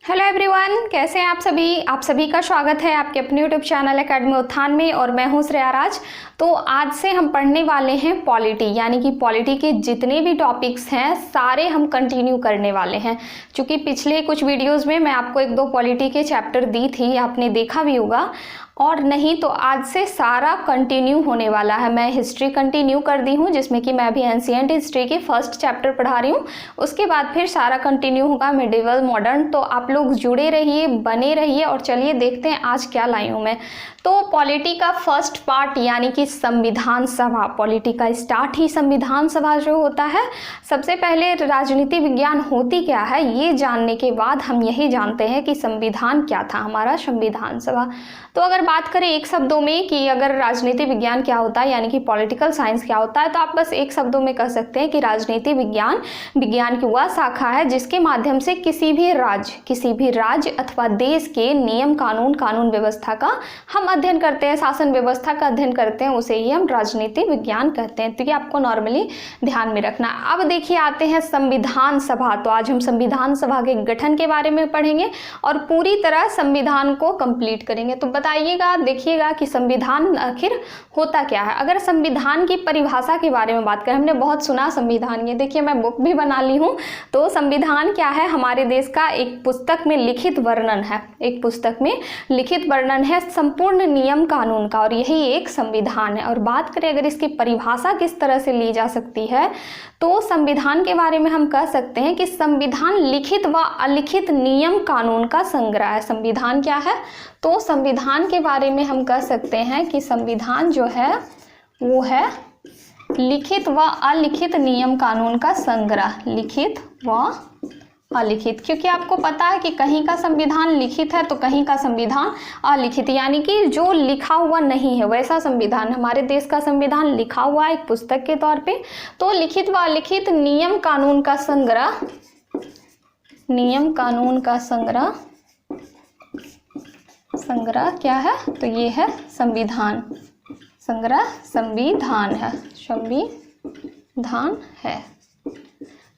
Hello everyone, कैसे हैं आप सभी का स्वागत है आपके अपने यूट्यूब चैनल एकेडमी उत्थान में। और मैं हूं श्रेया राज। तो आज से हम पढ़ने वाले हैं पॉलिटी, यानी कि पॉलिटी के जितने भी टॉपिक्स हैं सारे हम कंटिन्यू करने वाले हैं। क्योंकि पिछले कुछ वीडियोस में मैं आपको एक दो पॉलिटी के चैप्टर दी थी, आपने देखा भी होगा, और नहीं तो आज से सारा कंटिन्यू होने वाला है। मैं हिस्ट्री कंटिन्यू कर दी हूँ, जिसमें कि मैं अभी एंशिएंट हिस्ट्री के फर्स्ट चैप्टर पढ़ा रही हूँ। उसके बाद फिर सारा कंटिन्यू होगा मिडिवल मॉडर्न। तो आप लोग जुड़े रहिए, बने रहिए, और चलिए देखते हैं आज क्या लाई हूँ मैं। तो पॉलिटी का फर्स्ट पार्ट यानी कि संविधान सभा, पॉलिटी का स्टार्ट ही संविधान सभा जो होता है। सबसे पहले राजनीति विज्ञान होती क्या है ये जानने के बाद हम यही जानते हैं कि संविधान क्या था, हमारा संविधान सभा। तो अगर बात करें एक शब्दों में कि अगर राजनीति विज्ञान क्या होता है यानी कि पॉलिटिकल साइंस क्या होता है, तो आप बस एक शब्दों में कह सकते हैं कि राजनीति विज्ञान की वह शाखा है जिसके माध्यम से किसी भी राज्य अथवा देश के नियम कानून व्यवस्था का हम अध्ययन करते हैं, शासन व्यवस्था का अध्ययन करते हैं, उसे ही हम राजनीति विज्ञान कहते हैं। तो ये आपको नॉर्मली ध्यान में रखना। अब देखिए आते हैं संविधान सभा। तो आज हम संविधान सभा के गठन के बारे में पढ़ेंगे और पूरी तरह संविधान को कंप्लीट करेंगे। तो बताइएगा, देखिएगा कि संविधान आखिर होता क्या है। अगर संविधान की परिभाषा के बारे में बात करें, हमने बहुत सुना संविधान, ये देखिए मैं बुक भी बना ली हूँ। तो संविधान क्या है, हमारे देश का एक पुस्तक में लिखित वर्णन है, एक पुस्तक में लिखित वर्णन है संपूर्ण नियम कानून का, और यही एक संविधान है। और बात करें अगर इसकी परिभाषा किस तरह से ली जा सकती है, तो संविधान के बारे में हम कह सकते हैं कि संविधान लिखित व अलिखित नियम कानून का संग्रह है। संविधान क्या है, तो संविधान के बारे में हम कह सकते हैं कि संविधान जो है वो है लिखित व अलिखित नियम कानून का संग्रह, लिखित व अलिखित। क्योंकि आपको पता है कि कहीं का संविधान लिखित है तो कहीं का संविधान अलिखित, यानी कि जो लिखा हुआ नहीं है वैसा संविधान। हमारे देश का संविधान लिखा हुआ है एक पुस्तक के तौर पे। तो लिखित व अलिखित नियम कानून का संग्रह, नियम कानून का संग्रह क्या है, तो ये है संविधान। संग्रह संविधान है, संविधान है।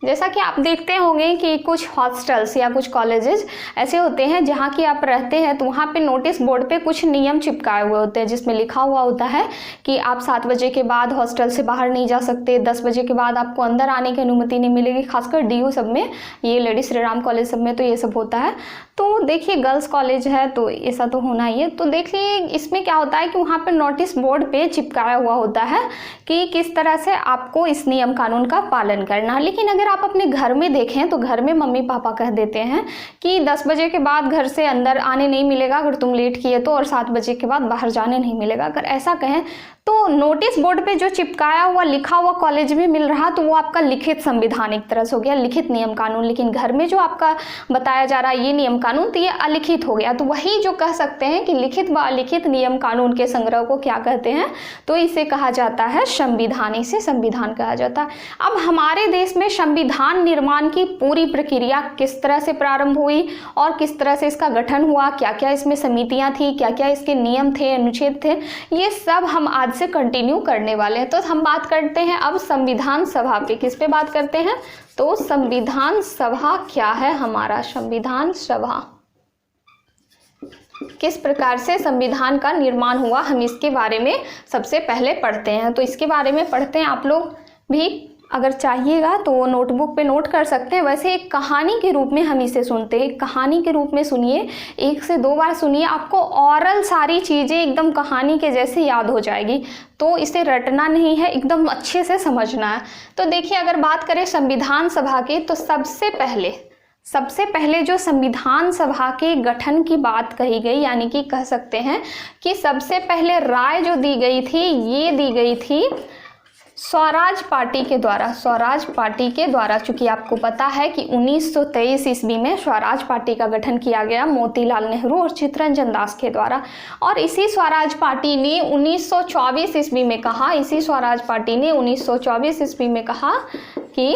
जैसा कि आप देखते होंगे कि कुछ हॉस्टल्स या कुछ कॉलेजेस ऐसे होते हैं जहाँ की आप रहते हैं, तो वहाँ पे नोटिस बोर्ड पे कुछ नियम चिपकाए हुए होते हैं जिसमें लिखा हुआ होता है कि आप 7 बजे के बाद हॉस्टल से बाहर नहीं जा सकते, 10 बजे के बाद आपको अंदर आने की अनुमति नहीं मिलेगी। खासकर DU सब में, ये लेडी श्री राम कॉलेज सब में तो ये सब होता है। तो देखिए गर्ल्स कॉलेज है तो ऐसा तो होना ही है। तो देखिए इसमें क्या होता है कि वहाँ पर नोटिस बोर्ड पे चिपकाया हुआ होता है कि किस तरह से आपको इस नियम कानून का पालन करना है। लेकिन अगर आप अपने घर में देखें तो घर में मम्मी पापा कह देते हैं कि 10 बजे के बाद घर से अंदर आने नहीं मिलेगा अगर तुम लेट किए तो, और 7 बजे के बाद बाहर जाने नहीं मिलेगा। अगर ऐसा कहें तो नोटिस बोर्ड पे जो चिपकाया हुआ लिखा हुआ कॉलेज में मिल रहा तो वो आपका लिखित संविधान एक तरह से हो गया, लिखित नियम कानून। लेकिन घर में जो आपका बताया जा रहा है ये नियम कानून, तो ये अलिखित हो गया। तो वही जो कह सकते हैं कि लिखित व अलिखित नियम कानून के संग्रह को क्या कहते हैं, तो इसे कहा जाता है संविधान, इसे संविधान कहा जाता है। अब हमारे देश में संविधान निर्माण की पूरी प्रक्रिया किस तरह से प्रारंभ हुई और किस तरह से इसका गठन हुआ, क्या क्या इसमें समितियां थी, क्या क्या इसके नियम थे, अनुच्छेद थे, ये सब हम आज से कंटिन्यू करने वाले हैं। तो हम बात करते हैं अब संविधान सभा पे। किस पे बात करते हैं, तो संविधान सभा क्या है, हमारा संविधान सभा किस प्रकार से संविधान का निर्माण हुआ, हम इसके बारे में सबसे पहले पढ़ते हैं। तो इसके बारे में पढ़ते हैं, आप लोग भी अगर चाहिएगा तो नोटबुक पे नोट कर सकते हैं। वैसे एक कहानी के रूप में हम इसे सुनते हैं, कहानी के रूप में सुनिए, 1 से 2 बार सुनिए, आपको ऑरल सारी चीज़ें एकदम कहानी के जैसे याद हो जाएगी। तो इसे रटना नहीं है, एकदम अच्छे से समझना है। तो देखिए अगर बात करें संविधान सभा की, तो सबसे पहले जो संविधान सभा के गठन की बात कही गई, यानी कि कह सकते हैं कि सबसे पहले राय जो दी गई थी, ये दी गई थी स्वराज पार्टी के द्वारा। चूंकि आपको पता है कि 1923 ईस्वी में स्वराज पार्टी का गठन किया गया मोतीलाल नेहरू और चित्तरंजन दास के द्वारा। और इसी स्वराज पार्टी ने 1924 ईस्वी में कहा कि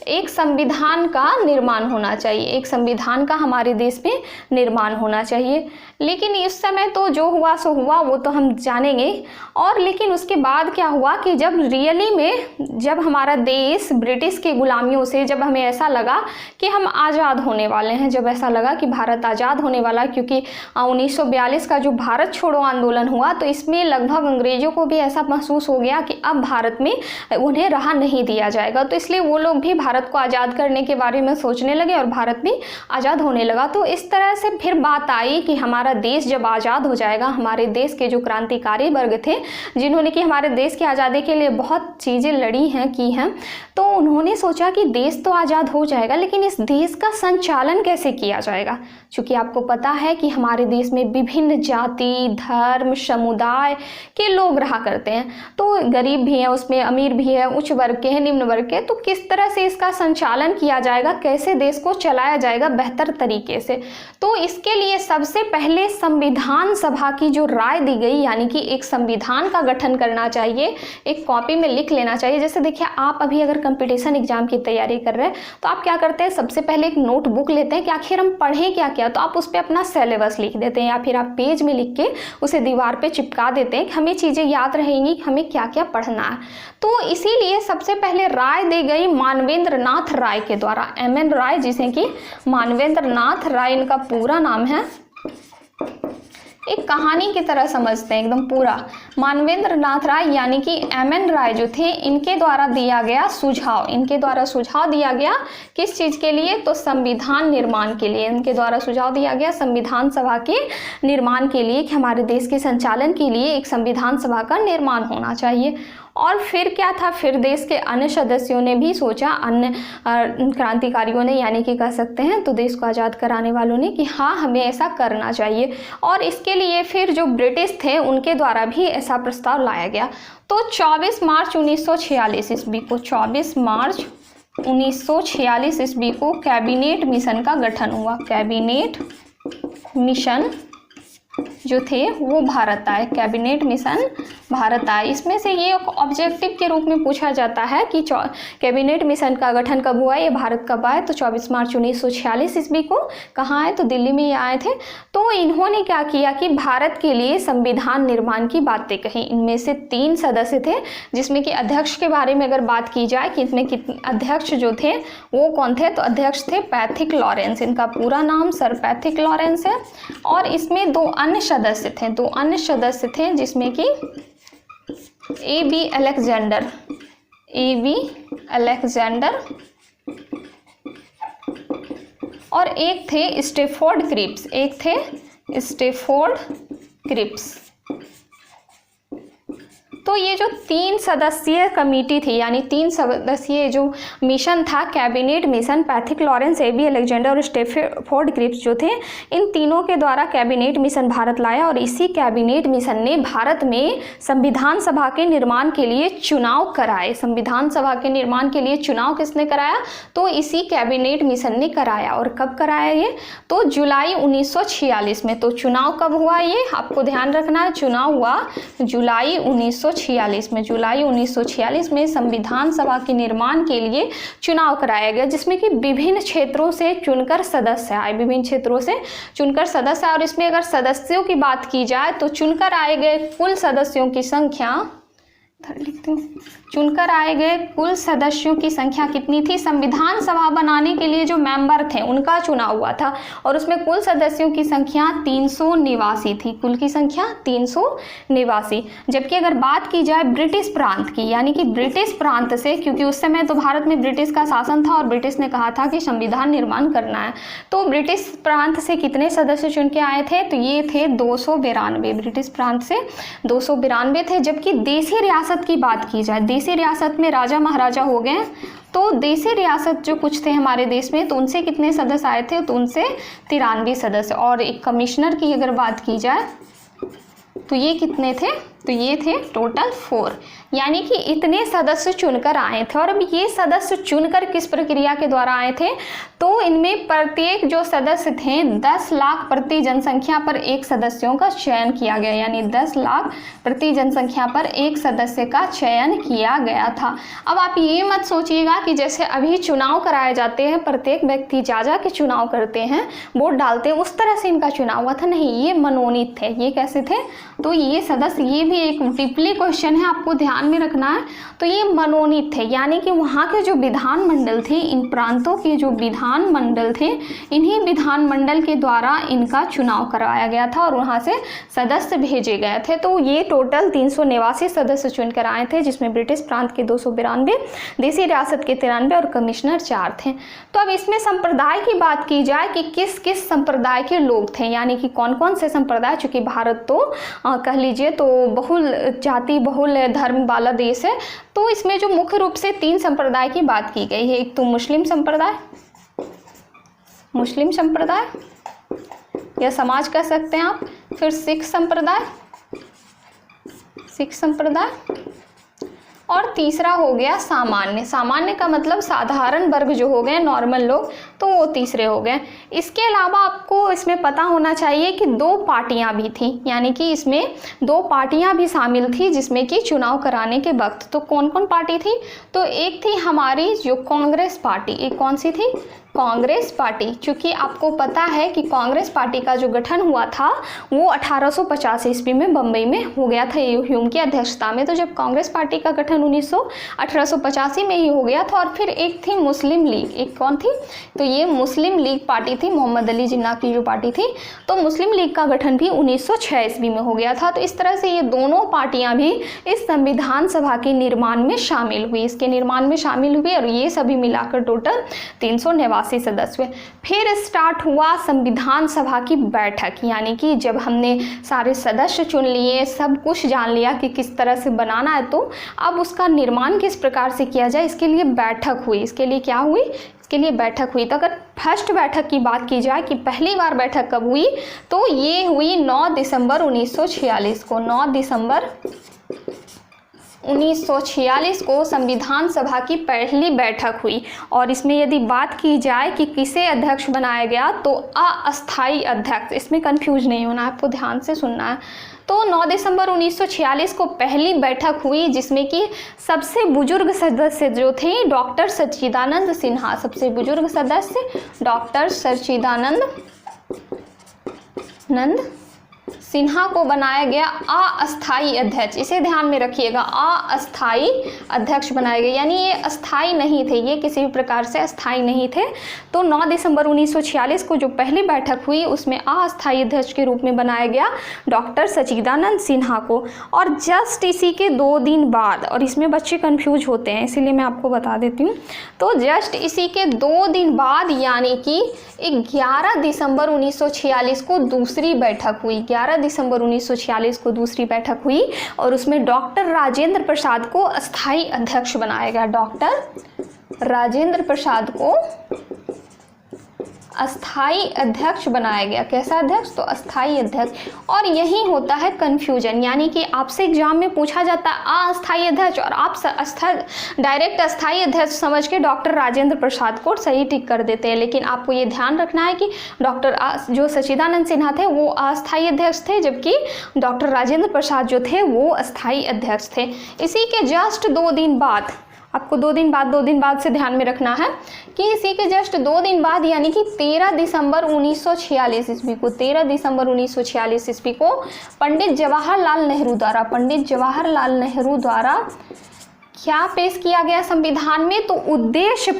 एक संविधान का निर्माण होना चाहिए, एक संविधान का हमारे देश में निर्माण होना चाहिए। लेकिन इस समय तो जो हुआ सो हुआ, वो तो हम जानेंगे। और लेकिन उसके बाद क्या हुआ कि जब रियली में जब हमारा देश ब्रिटिश की गुलामियों से, जब हमें ऐसा लगा कि हम आज़ाद होने वाले हैं, जब ऐसा लगा कि भारत आज़ाद होने वाला, क्योंकि 1942 का जो भारत छोड़ो आंदोलन हुआ, तो इसमें लगभग अंग्रेज़ों को भी ऐसा महसूस हो गया कि अब भारत में उन्हें रहा नहीं दिया जाएगा। तो इसलिए वो लोग भी भारत को आज़ाद करने के बारे में सोचने लगे और भारत भी आज़ाद होने लगा। तो इस तरह से फिर बात आई कि हमारा देश जब आज़ाद हो जाएगा, हमारे देश के जो क्रांतिकारी वर्ग थे, जिन्होंने कि हमारे देश की आज़ादी के लिए बहुत चीज़ें लड़ी हैं, की हैं, तो उन्होंने सोचा कि देश तो आज़ाद हो जाएगा, लेकिन इस देश का संचालन कैसे किया जाएगा। क्योंकि आपको पता है कि हमारे देश में विभिन्न जाति, धर्म, समुदाय के लोग रहा करते हैं। तो गरीब भी हैं, उसमें अमीर भी है, उच्च वर्ग के हैं, निम्न वर्ग के। तो किस तरह से इसका संचालन किया जाएगा, कैसे देश को चलाया जाएगा बेहतर तरीके से। तो इसके लिए सबसे पहले संविधान सभा की जो राय दी गई, यानी कि एक संविधान का गठन करना चाहिए, एक कॉपी में लिख लेना चाहिए। जैसे देखिए, आप अभी अगर कंपटीशन एग्जाम की तैयारी कर रहे हैं तो आप क्या करते हैं, सबसे पहले एक नोटबुक लेते हैं कि आखिर हम पढ़ें क्या क्या, तो आप उस पर अपना सिलेबस लिख देते हैं, या फिर आप पेज में लिख के उसे दीवार पे चिपका देते हैं कि हमें चीज़ें याद रहेंगी कि हमें क्या क्या पढ़ना है। तो इसीलिए सबसे पहले राय दी गई मानवेंद्र नाथ राय के द्वारा, MN राय, जिसे कि मानवेंद्र नाथ राय इनका पूरा नाम है। एक कहानी की तरह समझते हैं एकदम पूरा। मानवेंद्र नाथ राय यानी कि MN राय जो थे, इनके द्वारा दिया गया सुझाव, इनके द्वारा सुझाव दिया गया किस चीज़ के लिए, तो संविधान निर्माण के लिए। इनके द्वारा सुझाव दिया गया संविधान सभा के निर्माण के लिए, कि हमारे देश के संचालन के लिए एक संविधान सभा का निर्माण होना चाहिए। और फिर क्या था, फिर देश के अन्य सदस्यों ने भी सोचा, अन्य क्रांतिकारियों ने, यानी कि कह सकते हैं तो देश को आज़ाद कराने वालों ने, कि हाँ हमें ऐसा करना चाहिए। और इसके लिए फिर जो ब्रिटिश थे उनके द्वारा भी ऐसा प्रस्ताव लाया गया। तो 24 मार्च 1946 ईस्वी को, 24 मार्च 1946 ईस्वी को कैबिनेट मिशन का गठन हुआ। कैबिनेट मिशन जो थे वो भारत आए, कैबिनेट मिशन भारत आए। इसमें से ये ऑब्जेक्टिव के रूप में पूछा जाता है कि कैबिनेट मिशन का गठन कब हुआ, ये भारत कब आए, तो 24 मार्च 1946 ईस्वी को। कहाँ आए, तो दिल्ली में ये आए थे। तो इन्होंने क्या किया कि भारत के लिए संविधान निर्माण की बातें कही। इनमें से 3 सदस्य थे, जिसमें कि अध्यक्ष के बारे में अगर बात की जाए कि इसमें अध्यक्ष जो थे वो कौन थे, तो अध्यक्ष थे पैथिक लॉरेंस, इनका पूरा नाम सर पैथिक लॉरेंस है। और इसमें 2 अन्य सदस्य थे, 2 अन्य सदस्य थे, जिसमें कि AB अलेक्जेंडर, AB अलेक्जेंडर, और एक थे स्टेफोर्ड क्रिप्स, एक थे स्टेफोर्ड क्रिप्स। तो ये जो 3 सदस्यीय कमेटी थी, यानी 3 सदस्यीय जो मिशन था, cabinet mission, Pethick Lawrence, AB Alexander और स्टेफोर्ड क्रिप्स जो थे, इन तीनों के द्वारा कैबिनेट मिशन भारत लाया। और इसी कैबिनेट मिशन ने भारत में संविधान सभा के निर्माण के लिए चुनाव कराए। संविधान सभा के निर्माण के लिए चुनाव किसने कराया, तो इसी कैबिनेट मिशन ने कराया। और कब कराया ये, तो जुलाई 1946 में। तो चुनाव कब हुआ, ये आपको ध्यान रखना है, चुनाव हुआ जुलाई 1946 में। जुलाई 1946 में संविधान सभा के निर्माण के लिए चुनाव कराया गया, जिसमें कि विभिन्न क्षेत्रों से चुनकर सदस्य आए, विभिन्न क्षेत्रों से चुनकर सदस्य। और इसमें अगर सदस्यों की बात की जाए तो चुनकर आए गए कुल सदस्यों की संख्या, लिखते हैं, चुनकर आए गए कुल सदस्यों की संख्या कितनी थी, संविधान सभा बनाने के लिए जो मेंबर थे उनका चुनाव हुआ था, और उसमें कुल सदस्यों की संख्या 389 थी, कुल की संख्या 389। जबकि अगर बात की जाए ब्रिटिश प्रांत की, यानी कि ब्रिटिश प्रांत से, क्योंकि उस समय तो भारत में ब्रिटिश का शासन था और ब्रिटिश ने कहा था कि संविधान निर्माण करना है, तो ब्रिटिश प्रांत से कितने सदस्य चुन के आए थे, तो ये थे 292, ब्रिटिश प्रांत से 292 थे। जबकि देसी रियासत की बात की जाए, देसी रियासत में राजा महाराजा हो गए, तो देसी रियासत जो कुछ थे हमारे देश में, तो उनसे कितने सदस्य आए थे, तो उनसे 93 सदस्य। और एक कमिश्नर की अगर बात की जाए तो ये कितने थे, तो ये थे टोटल 4, यानी कि इतने सदस्य चुनकर आए थे। और अब ये सदस्य चुनकर किस प्रक्रिया के द्वारा आए थे, तो इनमें प्रत्येक जो सदस्य थे 10 लाख प्रति जनसंख्या पर एक सदस्यों का चयन किया गया, यानी 10 लाख प्रति जनसंख्या पर एक सदस्य का चयन किया गया था। अब आप ये मत सोचिएगा कि जैसे अभी चुनाव कराए जाते हैं, प्रत्येक व्यक्ति जा के चुनाव करते हैं, वोट डालते हैं, उस तरह से इनका चुनाव हुआ था, नहीं, ये मनोनीत थे। ये कैसे थे, तो ये सदस्य, ये भी एक डीपली क्वेश्चन है, आपको ध्यान में रखना है। तो ये मनोनीत थे, यानी कि वहाँ के जो विधानमंडल थे, इन प्रांतों के जो विधानमंडल थे, इन्हीं विधानमंडल के द्वारा इनका चुनाव करवाया गया था और वहाँ से सदस्य भेजे गए थे। तो ये टोटल 389 सदस्य चुनकर आए थे, जिसमें ब्रिटिश प्रांत के 292, देसी रियासत के 93 और कमिश्नर 4 थे। तो अब इसमें संप्रदाय की बात की जाए कि किस किस संप्रदाय के लोग थे, यानी कि कौन कौन से संप्रदाय, चूँकि भारत तो कह लीजिए तो बहुल जाति बहुल धर्म वाला देश है, तो इसमें जो मुख्य रूप से 3 संप्रदाय की बात की गई है। एक तो मुस्लिम संप्रदाय या समाज कह सकते हैं आप, फिर सिख संप्रदाय और तीसरा हो गया सामान्य का मतलब साधारण वर्ग जो हो गए, नॉर्मल लोग, तो वो तीसरे हो गए। इसके अलावा आपको इसमें पता होना चाहिए कि 2 पार्टियां भी थी, यानी कि इसमें 2 पार्टियां भी शामिल थी जिसमें कि चुनाव कराने के वक्त। तो कौन कौन पार्टी थी, तो एक थी हमारी जो कांग्रेस पार्टी, एक कौन सी थी, कांग्रेस पार्टी। चूँकि आपको पता है कि कांग्रेस पार्टी का जो गठन हुआ था वो 1850 ईस्वी में बम्बई में हो गया था, ह्यूम की अध्यक्षता में। तो जब कांग्रेस पार्टी का गठन 1885 में ही हो गया था। और फिर एक थी मुस्लिम लीग, एक कौन थी, तो ये मुस्लिम लीग पार्टी थी, मोहम्मद अली जिन्ना की जो पार्टी थी। तो मुस्लिम लीग का गठन भी 1906 ईस्वी में हो गया था। तो इस तरह से ये दोनों पार्टियां भी इस संविधान सभा के निर्माण में शामिल हुई, इसके निर्माण में शामिल हुई, और ये सभी मिलाकर टोटल 389 सदस्य हुए। फिर स्टार्ट हुआ संविधान सभा की बैठक, यानी कि जब हमने सारे सदस्य चुन लिए, सब कुछ जान लिया कि किस तरह से बनाना है, तो अब उसका निर्माण किस प्रकार से किया जाए, इसके लिए बैठक हुई। इसके लिए क्या हुई, इसके लिए बैठक हुई। तो अगर फर्स्ट बैठक की बात की जाए कि पहली बार बैठक कब हुई, तो ये हुई 9 दिसंबर 1946 को। 9 दिसंबर 1946 को संविधान सभा की पहली बैठक हुई। और इसमें यदि बात की जाए कि किसे अध्यक्ष बनाया गया, तो अस्थायी अध्यक्ष, इसमें कंफ्यूज नहीं होना, आपको ध्यान से सुनना है। तो 9 दिसंबर 1946 को पहली बैठक हुई, जिसमें कि सबसे बुजुर्ग सदस्य जो थे डॉक्टर सच्चिदानंद सिन्हा, सबसे बुजुर्ग सदस्य डॉक्टर सच्चिदानंद सिन्हा को बनाया गया अस्थायी अध्यक्ष। इसे ध्यान में रखिएगा, अस्थायी अध्यक्ष बनाए गए, यानी ये अस्थायी नहीं थे, ये किसी भी प्रकार से अस्थायी नहीं थे। तो 9 दिसंबर 1946 को जो पहली बैठक हुई उसमें अस्थायी अध्यक्ष के रूप में बनाया गया डॉक्टर सच्चिदानंद सिन्हा को। और जस्ट इसी के 2 दिन बाद, और इसमें बच्चे कंफ्यूज होते हैं इसीलिए मैं आपको बता देती हूँ, तो जस्ट इसी के 2 दिन बाद यानी कि 11 दिसंबर 1946 को दूसरी बैठक हुई। 11 दिसंबर 1946 को दूसरी बैठक हुई और उसमें डॉक्टर राजेंद्र प्रसाद को अस्थायी अध्यक्ष बनाया गया। डॉक्टर राजेंद्र प्रसाद को अस्थाई अध्यक्ष बनाया गया। कैसा अध्यक्ष, तो अस्थाई अध्यक्ष। और यही होता है कंफ्यूजन, यानी कि आपसे एग्जाम में पूछा जाता है अस्थाई अध्यक्ष और आप डायरेक्ट अस्थाई अध्यक्ष समझ के डॉक्टर राजेंद्र प्रसाद को सही टिक कर देते हैं। लेकिन आपको ये ध्यान रखना है कि डॉक्टर जो सच्चिदानंद सिन्हा थे वो अस्थाई अध्यक्ष थे, जबकि डॉक्टर राजेंद्र प्रसाद जो थे वो अस्थाई अध्यक्ष थे। इसी के जस्ट 2 दिन बाद, आपको 2 दिन बाद से ध्यान में रखना है कि इसी के जस्ट 2 दिन बाद यानी कि 13 दिसंबर 1946 ईस्वी को, 13 दिसंबर 1946 ईस्वी को पंडित जवाहरलाल नेहरू द्वारा क्या पेश किया गया संविधान में, तो उद्देश्य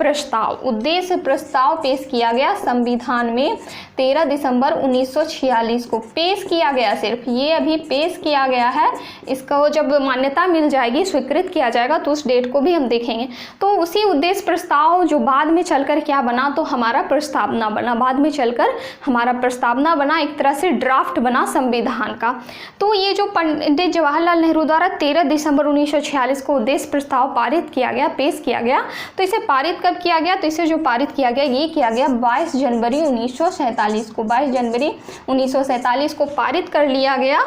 प्रस्ताव पेश किया गया संविधान में। 13 दिसंबर 1946 को पेश किया गया, सिर्फ ये अभी पेश किया गया है। इसको जब मान्यता मिल जाएगी, स्वीकृत किया जाएगा, तो उस डेट को भी हम देखेंगे। तो उसी उद्देश्य प्रस्ताव जो बाद में चलकर क्या बना, तो हमारा प्रस्तावना बना। बाद में चलकर हमारा प्रस्तावना बना, एक तरह से ड्राफ्ट बना संविधान का। तो ये जो पंडित जवाहरलाल नेहरू द्वारा 13 दिसंबर 1946 को उद्देश्य प्रस्ताव पारित किया गया, पेश किया गया, तो इसे पारित कब किया गया, तो इसे जो पारित किया गया ये किया गया 22 जनवरी 1947 को। 22 जनवरी 1947 को पारित कर लिया गया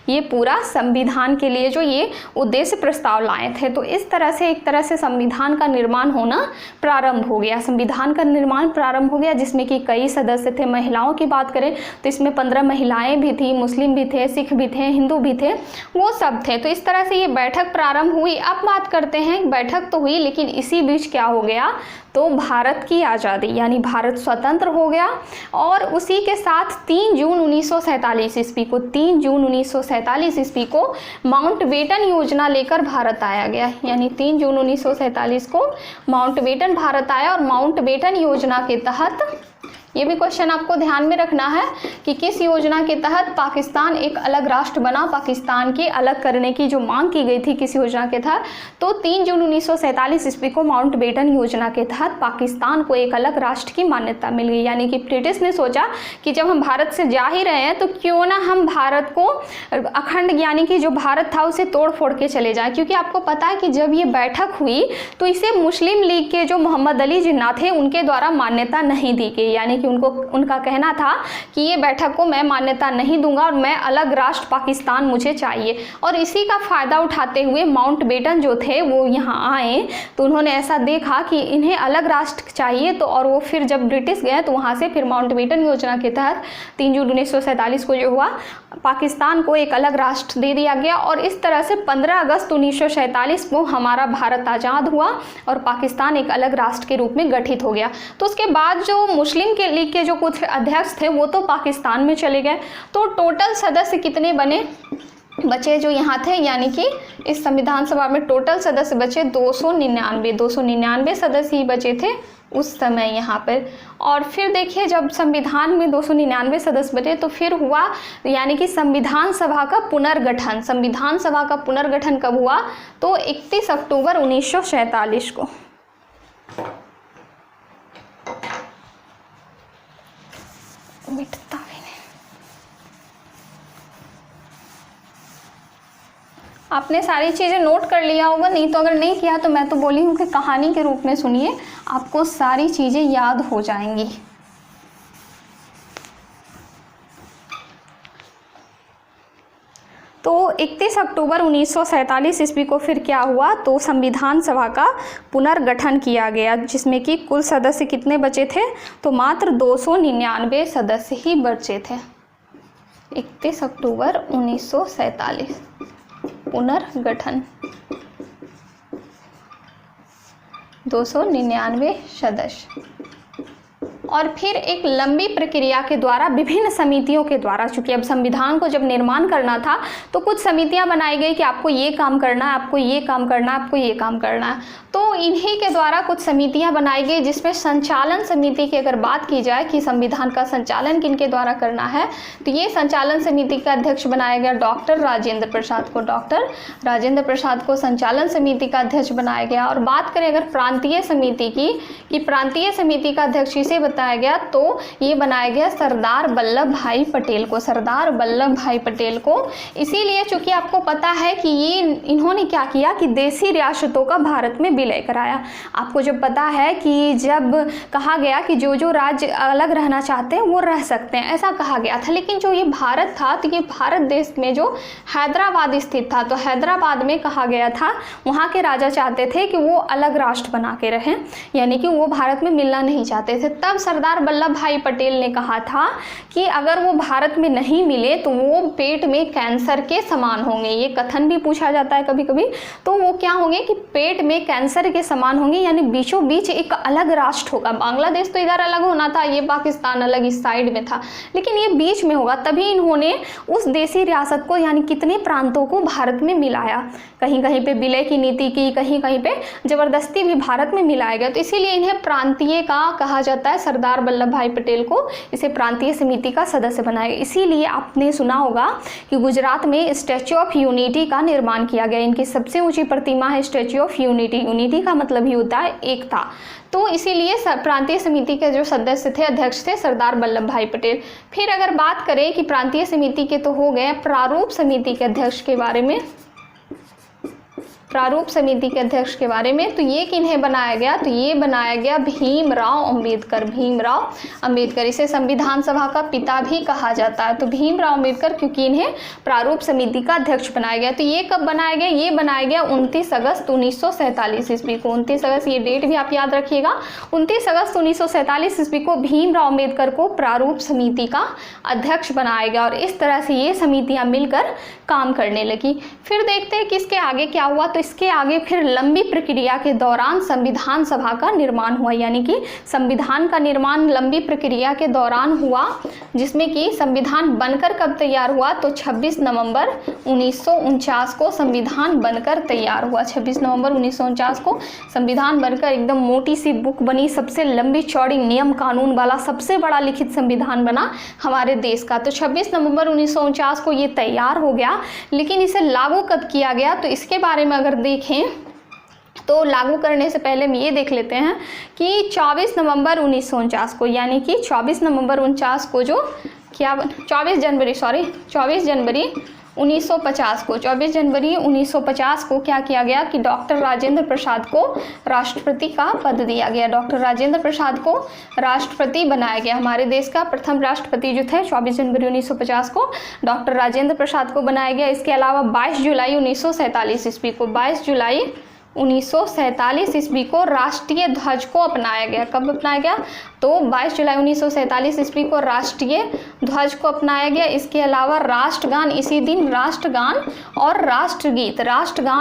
ये पूरा संविधान के लिए जो ये उद्देश्य प्रस्ताव लाए थे। तो इस तरह से एक तरह से संविधान का निर्माण होना प्रारंभ हो गया। संविधान का निर्माण प्रारंभ हो गया जिसमें कि कई सदस्य थे। महिलाओं की बात करें तो इसमें 15 महिलाएं भी थी, मुस्लिम भी थे, सिख भी थे, हिंदू भी थे, वो सब थे। तो इस तरह से ये बैठक प्रारंभ हुई। अब बात करते हैं, बैठक तो हुई लेकिन इसी बीच क्या हो गया, तो भारत की आज़ादी यानी भारत स्वतंत्र हो गया। और उसी के साथ 3 जून 1947 ईस्वी को 3 जून 1947 ईस्वी को माउंटबेटन योजना लेकर भारत आया गया। यानी 3 जून 1947 को माउंटबेटन भारत आया और माउंटबेटन योजना के तहत, ये भी क्वेश्चन आपको ध्यान में रखना है कि किस योजना के तहत पाकिस्तान एक अलग राष्ट्र बना, पाकिस्तान के अलग करने की जो मांग की गई थी किस योजना के तहत, तो 3 जून 1947 ईस्वी को माउंटबेटन योजना के तहत पाकिस्तान को एक अलग राष्ट्र की मान्यता मिल गई। यानी कि ब्रिटिश ने सोचा कि जब हम भारत से जा ही रहे हैं तो क्यों ना हम भारत को अखंड यानी कि जो भारत था उसे तोड़ फोड़ के चले जाए। क्योंकि आपको पता है कि जब ये बैठक हुई तो इसे मुस्लिम लीग के जो मोहम्मद अली जिन्ना थे उनके द्वारा मान्यता नहीं दी गई। यानी कि उनका कहना था कि ये बैठक को मैं मान्यता नहीं दूंगा और मैं अलग राष्ट्र पाकिस्तान मुझे चाहिए। और इसी का फ़ायदा उठाते हुए माउंटबेटन जो थे वो यहाँ आए तो उन्होंने ऐसा देखा कि इन्हें अलग राष्ट्र चाहिए। तो और वो फिर जब ब्रिटिश गए तो वहाँ से फिर माउंटबेटन योजना के तहत 3 जून 1947 को जो हुआ, पाकिस्तान को एक अलग राष्ट्र दे दिया गया। और इस तरह से 15 अगस्त 1947 को हमारा भारत आज़ाद हुआ और पाकिस्तान एक अलग राष्ट्र के रूप में गठित हो गया। तो उसके बाद जो मुस्लिम के लीग के जो कुछ अध्यक्ष थे वो तो पाकिस्तान में चले गए। तो टोटल सदस्य कितने बचे जो यहाँ थे, यानी कि इस संविधान सभा में टोटल सदस्य बचे 299 सदस्य ही बचे थे उस समय यहाँ पर। और फिर देखिए जब संविधान में 299 सदस्य बचे तो फिर हुआ यानी कि संविधान सभा का पुनर्गठन। संविधान सभा का पुनर्गठन कब हुआ, तो 31 अक्टूबर 1947 को। मिटता भी नहीं। आपने सारी चीज़ें नोट कर लिया होगा, नहीं तो अगर नहीं किया तो मैं तो बोली हूँ कि कहानी के रूप में सुनिए, आपको सारी चीज़ें याद हो जाएंगी। तो 31 अक्टूबर 1947 ईस्वी को फिर क्या हुआ, तो संविधान सभा का पुनर्गठन किया गया जिसमें कि कुल सदस्य कितने बचे थे, तो मात्र 299 सदस्य ही बचे थे। 31 अक्टूबर 1947 पुनर्गठन, 299 सदस्य। और फिर एक लंबी प्रक्रिया के द्वारा विभिन्न समितियों के द्वारा, चूंकि अब संविधान को जब निर्माण करना था तो कुछ समितियां बनाई गई कि आपको ये काम करना है, आपको ये काम करना है, आपको ये काम करना है। तो इन्हीं के द्वारा कुछ समितियां बनाई गई जिसमें संचालन समिति की अगर बात की जाए कि संविधान का संचालन किनके द्वारा करना है, तो ये संचालन समिति का अध्यक्ष बनाया गया डॉक्टर राजेंद्र प्रसाद को। डॉक्टर राजेंद्र प्रसाद को संचालन समिति का अध्यक्ष बनाया गया। और बात करें अगर प्रांतीय समिति की, कि प्रांतीय समिति का अध्यक्ष इसे बताया गया, तो ये बनाया गया सरदार वल्लभ भाई पटेल को। सरदार वल्लभ भाई पटेल को इसीलिए चूंकि आपको पता है कि ये इन्होंने क्या किया कि देसी रियासतों का भारत में विलय कराया। आपको जब पता है कि जब कहा गया कि जो जो राज्य अलग रहना चाहते हैं वो रह सकते हैं, ऐसा कहा गया था। लेकिन जो ये भारत था, तो ये भारत देश में जो हैदराबाद स्थित था, तो हैदराबाद में कहा गया था, वहाँ के राजा चाहते थे कि वो अलग राष्ट्र बना के रहें, यानी कि वो भारत में मिलना नहीं चाहते थे। तब सरदार वल्लभ भाई पटेल ने कहा था कि अगर वो भारत में नहीं मिले तो वो पेट में कैंसर के समान होंगे। ये कथन भी पूछा जाता है कभी कभी। तो वो क्या होंगे कि पेट में कैंसर के समान होंगे, यानी बीचों बीच एक अलग राष्ट्र होगा। बांग्लादेश तो इधर अलग होना था, ये पाकिस्तान अलग इस साइड में था, लेकिन ये बीच में होगा। तभी इन्होंने उस देसी रियासत को यानी कितने प्रांतों को भारत में मिलाया। कहीं कहीं पे विलय की नीति की, कहीं कहीं पे जबरदस्ती भी भारत में मिलाया गया। तो इसीलिए इन्हें प्रांतीय का कहा जाता है। सरदार वल्लभ भाई पटेल को इसे प्रांतीय समिति का सदस्य बनाया। इसीलिए आपने सुना होगा कि गुजरात में स्टैच्यू ऑफ यूनिटी का निर्माण किया गया। इनकी सबसे ऊंची प्रतिमा है स्टैच्यू ऑफ यूनिटी। यूनिटी का मतलब ही होता है एकता। तो इसीलिए प्रांतीय समिति के जो सदस्य थे, अध्यक्ष थे सरदार वल्लभ भाई पटेल। फिर अगर बात करें कि प्रांतीय समिति के तो हो गए, प्रारूप समिति के अध्यक्ष के बारे में, प्रारूप समिति के अध्यक्ष के बारे में, तो ये किन्हें बनाया गया, तो ये बनाया गया भीमराव अंबेडकर। भीमराव अंबेडकर, इसे संविधान सभा का पिता भी कहा जाता है। तो भीमराव अंबेडकर, क्योंकि इन्हें प्रारूप समिति का अध्यक्ष बनाया गया। तो ये कब बनाया गया, ये बनाया गया 29 अगस्त 1947 ईस्वी को। 29 अगस्त, ये डेट भी आप याद रखिएगा, 29 अगस्त 1947 ईस्वी को भीमराव अंबेडकर को प्रारूप समिति का अध्यक्ष बनाया गया और इस तरह से ये समितियां मिलकर काम करने लगी। फिर देखते हैं कि इसके आगे क्या हुआ। तो इसके आगे फिर लंबी प्रक्रिया के दौरान संविधान सभा का निर्माण हुआ, यानी कि संविधान का निर्माण लंबी प्रक्रिया के दौरान हुआ, जिसमें कि संविधान बनकर कब तैयार हुआ, तो 26 नवंबर 1949 को संविधान बनकर तैयार हुआ। 26 नवंबर 1949 को संविधान बनकर एकदम मोटी सी बुक बनी, सबसे लंबी चौड़ी नियम कानून वाला सबसे बड़ा लिखित संविधान बना हमारे देश का। तो 26 नवंबर 1949 को ये तैयार हो गया, लेकिन इसे लागू कब किया गया, तो इसके बारे में अगर देखें तो लागू करने से पहले हम ये देख लेते हैं कि 24 नवंबर 1949 को, यानी कि 24 नवंबर 49 को जो क्या 24 जनवरी 1950 को क्या किया गया कि डॉक्टर राजेंद्र प्रसाद को राष्ट्रपति का पद दिया गया। डॉक्टर राजेंद्र प्रसाद को राष्ट्रपति बनाया गया। हमारे देश का प्रथम राष्ट्रपति जो थे 24 जनवरी 1950 को डॉक्टर राजेंद्र प्रसाद को बनाया गया। इसके अलावा 22 जुलाई 1947 ईस्वी को 22 जुलाई 1947 ईस्वी को राष्ट्रीय ध्वज को अपनाया गया। कब अपनाया गया, तो 22 जुलाई 1947 ईस्वी को राष्ट्रीय ध्वज को अपनाया गया। इसके अलावा राष्ट्रगान, इसी दिन राष्ट्रगान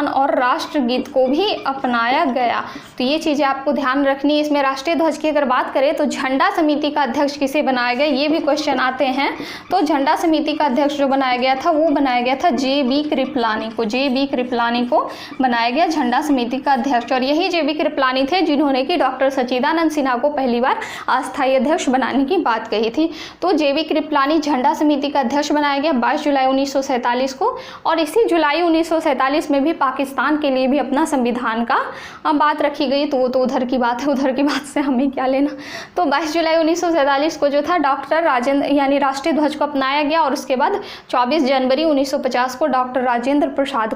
और राष्ट्रगीत को भी अपनाया गया। तो ये चीज़ें आपको ध्यान रखनी है। इसमें राष्ट्रीय ध्वज की अगर बात करें तो झंडा समिति का अध्यक्ष किसे बनाया गया, ये भी क्वेश्चन आते हैं। तो झंडा समिति का अध्यक्ष जो बनाया गया था वो बनाया गया था जे.बी. कृपलानी को। जे.बी. कृपलानी को बनाया गया झंडा समिति का अध्यक्ष, और यही जे.बी. कृपलानी थे जिन्होंने कि डॉक्टर सच्चिदानंद सिन्हा को पहली बार अस्थायी अध्यक्ष बनाने की बात कही थी। तो जे.बी. कृपलानी झंडा समिति का अध्यक्ष बनाया गया 22 जुलाई 1947 को, और इसी जुलाई 1947 में भी पाकिस्तान के लिए भी अपना संविधान का बात रखी गई। तो वो तो उधर की बात है, उधर की बात से हमें क्या लेना। तो 22 जुलाई 1947 को जो था डॉक्टर राजेंद्र यानी राष्ट्रीय ध्वज को अपनाया गया, और उसके बाद 24 जनवरी 1950 को डॉक्टर राजेंद्र प्रसाद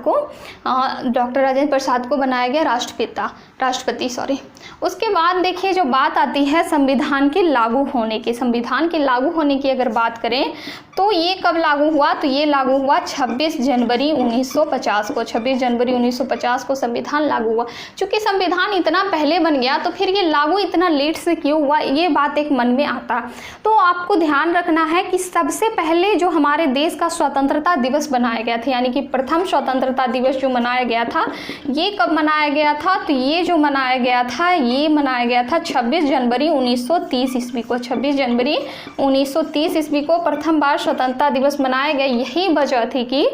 को बनाया गया राष्ट्रपति। उसके बाद देखिए जो बात आती है संविधान के लागू होने की। संविधान के लागू होने की अगर बात करें तो ये कब लागू हुआ, तो ये लागू हुआ 26 जनवरी 1950 को। 26 जनवरी 1950 को संविधान लागू हुआ। चूँकि संविधान इतना पहले बन गया तो फिर ये लागू इतना लेट से क्यों हुआ, ये बात एक मन में आता। तो आपको ध्यान रखना है कि सबसे पहले जो हमारे देश का स्वतंत्रता दिवस बनाया गया था, यानी कि प्रथम स्वतंत्रता दिवस जो मनाया गया था, ये कब मनाया गया था, तो ये जो मनाया गया था ये मनाया गया था 26 जनवरी 1930 ईस्वी को। 26 जनवरी 1930 ईस्वी को प्रथम बार स्वतंत्रता दिवस मनाया गया। यही वजह थी कि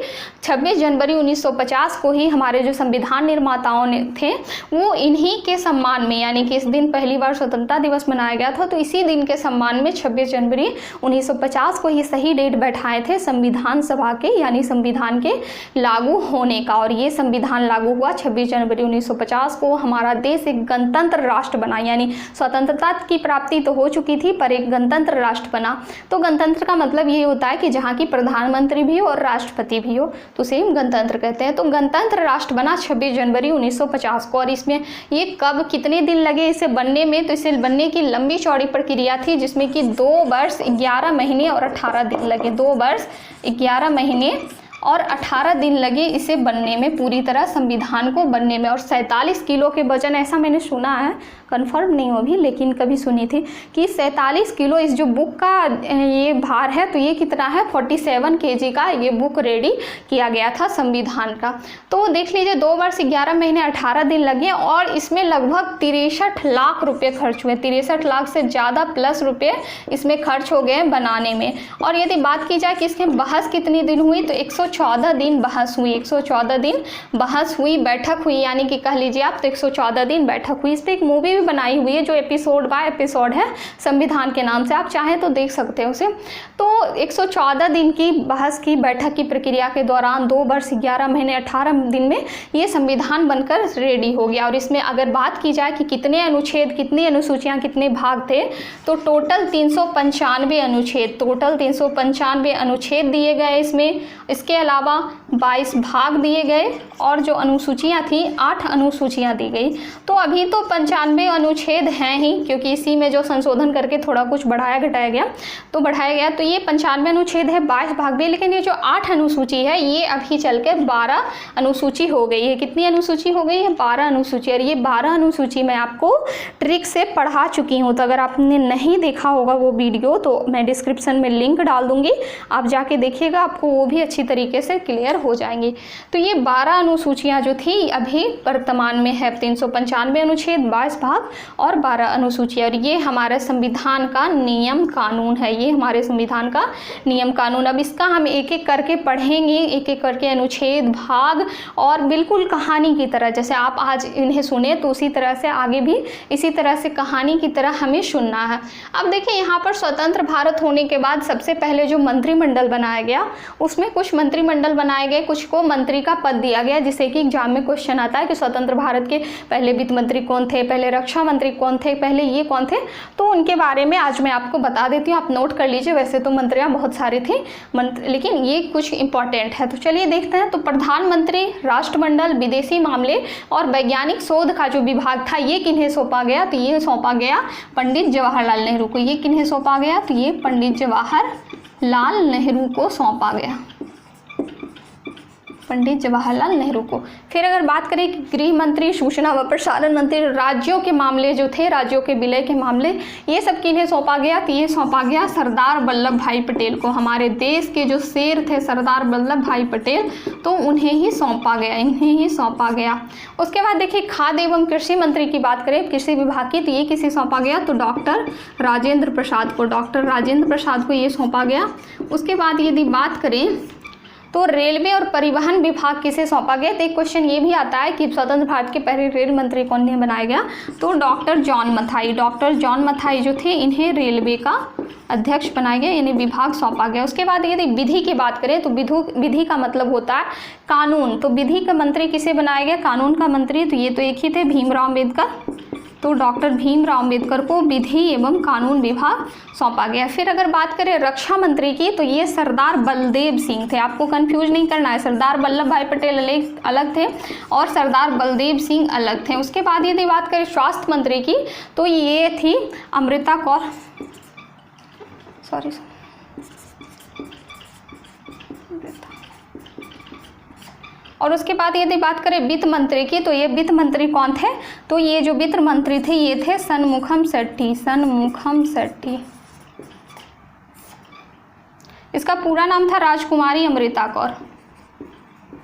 26 जनवरी 1950 को ही हमारे जो संविधान निर्माताओं ने थे वो इन्हीं के सम्मान में, यानी कि इस दिन पहली बार स्वतंत्रता दिवस मनाया गया था, तो इसी दिन के सम्मान में 26 जनवरी 1950 को ही सही डेट बैठाए थे संविधान सभा के, यानी संविधान के लागू होने का। और ये संविधान लागू हुआ 26 जनवरी 1950 को। हमारा देश एक गणतंत्र राष्ट्र बना, यानी स्वतंत्रता की प्राप्ति तो हो चुकी थी पर एक गणतंत्र राष्ट्र बना। तो गणतंत्र का मतलब ये होता है कि जहाँ की प्रधानमंत्री भी हो और राष्ट्रपति भी हो, तो सेम गणतंत्र कहते हैं। तो गणतंत्र राष्ट्र बना 26 जनवरी 1950 को। और इसमें ये कब कितने दिन लगे इसे बनने में, तो इसे बनने की लंबी चौड़ी प्रक्रिया थी जिसमें कि 2 वर्ष 11 महीने और 18 दिन लगे। 2 वर्ष 11 महीने और 18 दिन लगे इसे बनने में, पूरी तरह संविधान को बनने में। और 47 किलो के वजन, ऐसा मैंने सुना है, कंफर्म नहीं हो भी लेकिन कभी सुनी थी कि 47 किलो इस जो बुक का ये भार है, तो ये कितना है 47 kg का ये बुक रेडी किया गया था संविधान का। तो देख लीजिए 2 वर्ष 11 महीने 18 दिन लगे और इसमें लगभग 63 लाख रुपये खर्च हुए। 63 लाख से ज़्यादा प्लस रुपये इसमें खर्च हो गए बनाने में। और यदि बात की जाए कि इसमें बहस कितनी दिन हुई, तो 114 दिन बहस हुई। 114 दिन बहस हुई, बैठक हुई, यानी कि कह लीजिए आप तो 114 दिन बैठक हुई। इस पर एक मूवी भी बनाई हुई है जो एपिसोड बाय एपिसोड है संविधान के नाम से, आप चाहें तो देख सकते हैं उसे। तो 114 दिन की बहस की बैठक की प्रक्रिया के दौरान 2 वर्ष 11 महीने 18 दिन में ये संविधान बनकर रेडी हो गया। और इसमें अगर बात की जाए कि कितने अनुच्छेद, कितनी अनुसूचियाँ, कितने भाग थे, तो टोटल 395 अनुच्छेद, टोटल 395 अनुच्छेद दिए गए इसमें। इसके अलावा 22 भाग दिए गए और जो अनुसूचियाँ थी 8 अनुसूचियाँ दी गई। तो अभी तो 95 अनुच्छेद हैं ही, क्योंकि इसी में जो संशोधन करके थोड़ा कुछ बढ़ाया घटाया गया तो बढ़ाया गया, तो ये 95 अनुच्छेद है, 22 भाग भी। लेकिन ये जो 8 अनुसूची है ये अभी चल के 12 अनुसूची हो गई है। कितनी अनुसूची हो गई है? 12 अनुसूची। और ये 12 अनुसूची मैं आपको ट्रिक से पढ़ा चुकी हूँ, तो अगर आपने नहीं देखा होगा वो वीडियो तो मैं डिस्क्रिप्शन में लिंक डाल दूँगी, आप जाके देखिएगा, आपको वो भी अच्छी तरीके से क्लियर हो जाएंगी। तो ये 12 अनुसूचियाँ जो थी अभी वर्तमान में है 395 अनुच्छेद, 22 भाग और 12 अनुसूचियाँ। और ये हमारे संविधान का नियम कानून है, ये हमारे संविधान का नियम कानून। अब इसका हम एक एक करके पढ़ेंगे, एक एक करके अनुच्छेद, भाग, और बिल्कुल कहानी की तरह, जैसे आप आज इन्हें सुने तो उसी तरह से आगे भी इसी तरह से कहानी की तरह हमें सुनना है। अब देखिए यहाँ पर स्वतंत्र भारत होने के बाद सबसे पहले जो मंत्रिमंडल बनाया गया उसमें कुछ मंत्रिमंडल बनाए गए, कुछ को मंत्री का पद दिया गया, जिससे कि एग्जाम में क्वेश्चन आता है कि स्वतंत्र भारत के पहले वित्त मंत्री कौन थे, पहले रक्षा मंत्री कौन थे, पहले ये कौन थे, तो उनके बारे में आज मैं आपको बता देती हूँ, आप नोट कर लीजिए। वैसे तो मंत्रियाँ बहुत सारी थी लेकिन ये कुछ इंपॉर्टेंट है, तो चलिए देखते हैं। तो प्रधानमंत्री, राष्ट्रमंडल, विदेशी मामले और वैज्ञानिक शोध का जो विभाग था ये किन्हें सौंपा गया? तो ये सौंपा गया पंडित जवाहरलाल नेहरू को। ये किन्हें सौंपा गया? तो ये पंडित जवाहरलाल नेहरू को सौंपा गया, पंडित जवाहरलाल नेहरू को। फिर अगर बात करें कि गृह मंत्री, सूचना व प्रसारण मंत्री, राज्यों के मामले जो थे, राज्यों के विलय के मामले, ये सब किन्हें सौंपा गया? तो ये सौंपा गया सरदार वल्लभ भाई पटेल को। हमारे देश के जो शेर थे सरदार वल्लभ भाई पटेल, तो उन्हें ही सौंपा गया, इन्हें ही सौंपा गया। उसके बाद देखिए खाद्य एवं कृषि मंत्री की बात करें, कृषि विभाग की, तो ये किसे सौंपा गया? तो डॉक्टर राजेंद्र प्रसाद को, डॉक्टर राजेंद्र प्रसाद को ये सौंपा गया। उसके बाद यदि बात करें तो रेलवे और परिवहन विभाग किसे सौंपा गया? तो एक क्वेश्चन ये भी आता है कि स्वतंत्र भारत के पहले रेल मंत्री कौन बनाया गया? तो doctor John Mathai, doctor John Mathai जो थे इन्हें रेलवे का अध्यक्ष बनाया गया, यानी विभाग सौंपा गया। उसके बाद यदि विधि की बात करें तो विधि का मतलब होता है कानून, तो विधि का मंत्री किसे बनाया गया? कानून का मंत्री, तो ये तो एक ही थे, भीमराव अम्बेडकर, तो डॉक्टर भीमराव अम्बेडकर को विधि एवं कानून विभाग सौंपा गया। फिर अगर बात करें रक्षा मंत्री की, तो ये सरदार बलदेव सिंह थे, आपको कंफ्यूज नहीं करना है, सरदार वल्लभ भाई पटेल अलग थे और सरदार बलदेव सिंह अलग थे। उसके बाद यदि बात करें स्वास्थ्य मंत्री की, तो ये थी अमृता कौर, और उसके बाद यदि बात करें वित्त मंत्री की, तो ये वित्त मंत्री कौन थे? तो ये जो वित्त मंत्री थे ये थे सनमुखम सेट्टी, सनमुखम सेट्टी। इसका पूरा नाम था राजकुमारी अमृता कौर,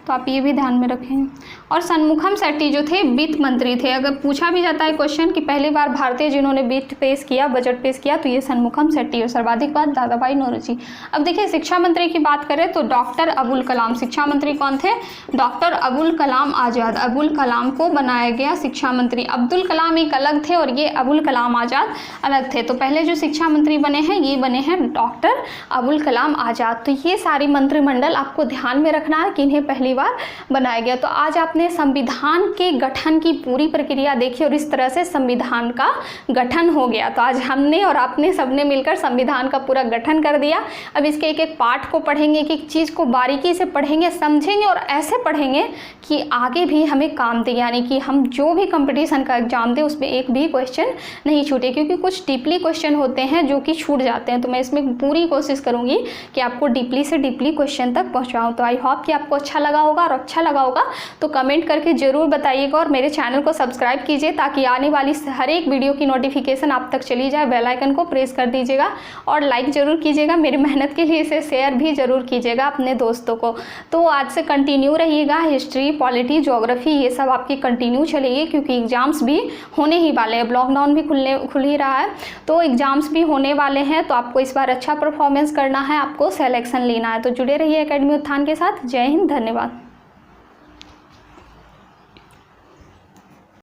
तो आप ये भी ध्यान में रखें। और सनमुखम सेट्टी जो थे वित्त मंत्री थे। अगर पूछा भी जाता है क्वेश्चन कि पहली बार भारतीय जिन्होंने वित्त पेश किया, बजट पेश किया, तो ये सनमुखम सेट्टी और सर्वाधिक बार दादा भाई नौरोजी। अब देखिए शिक्षा मंत्री की बात करें तो डॉक्टर अबुल कलाम, शिक्षा मंत्री कौन थे? डॉक्टर अबुल कलाम आज़ाद, अबुल कलाम को बनाया गया शिक्षा मंत्री। अब्दुल कलाम एक अलग थे और ये अबुल कलाम आज़ाद अलग थे। तो पहले जो शिक्षा मंत्री बने हैं ये बने हैं डॉक्टर अबुल कलाम आज़ाद। तो ये सारी मंत्रिमंडल आपको ध्यान में रखना है कि इन्हें पहली बार बनाया गया। तो आज आपने संविधान के गठन की पूरी प्रक्रिया देखी और इस तरह से संविधान का गठन हो गया। तो आज हमने और आपने सबने मिलकर संविधान का पूरा गठन कर दिया। अब इसके एक एक पार्ट को पढ़ेंगे, एक एक चीज़ को बारीकी से पढ़ेंगे, समझेंगे और ऐसे पढ़ेंगे कि आगे भी हमें काम दे, यानी कि हम जो भी कंपटीशन का एग्जाम दें उसमें एक भी क्वेश्चन नहीं छूटे, क्योंकि कुछ डीपली क्वेश्चन होते हैं जो कि छूट जाते हैं। तो मैं इसमें पूरी कोशिश करूँगी कि आपको डीपली से डीपली क्वेश्चन तक पहुँचाऊँ। तो आई होप कि आपको अच्छा लगा होगा, और अच्छा लगा होगा तो कमेंट करके ज़रूर बताइएगा और मेरे चैनल को सब्सक्राइब कीजिए ताकि आने वाली हर एक वीडियो की नोटिफिकेशन आप तक चली जाए। बेल आइकन को प्रेस कर दीजिएगा और लाइक ज़रूर कीजिएगा। मेरी मेहनत के लिए इसे शेयर भी ज़रूर कीजिएगा अपने दोस्तों को। तो आज से कंटिन्यू रहिएगा, हिस्ट्री, पॉलिटी, ज्योग्राफी ये सब आपकी कंटिन्यू चलेगी, क्योंकि एग्ज़ाम्स भी होने ही वाले हैं। लॉकडाउन भी खुल ही रहा है, तो एग्ज़ाम्स भी होने वाले हैं। तो आपको इस बार अच्छा परफॉर्मेंस करना है, आपको सिलेक्शन लेना है। तो जुड़े रहिए एकेडमी उत्थान के साथ। जय हिंद, धन्यवाद।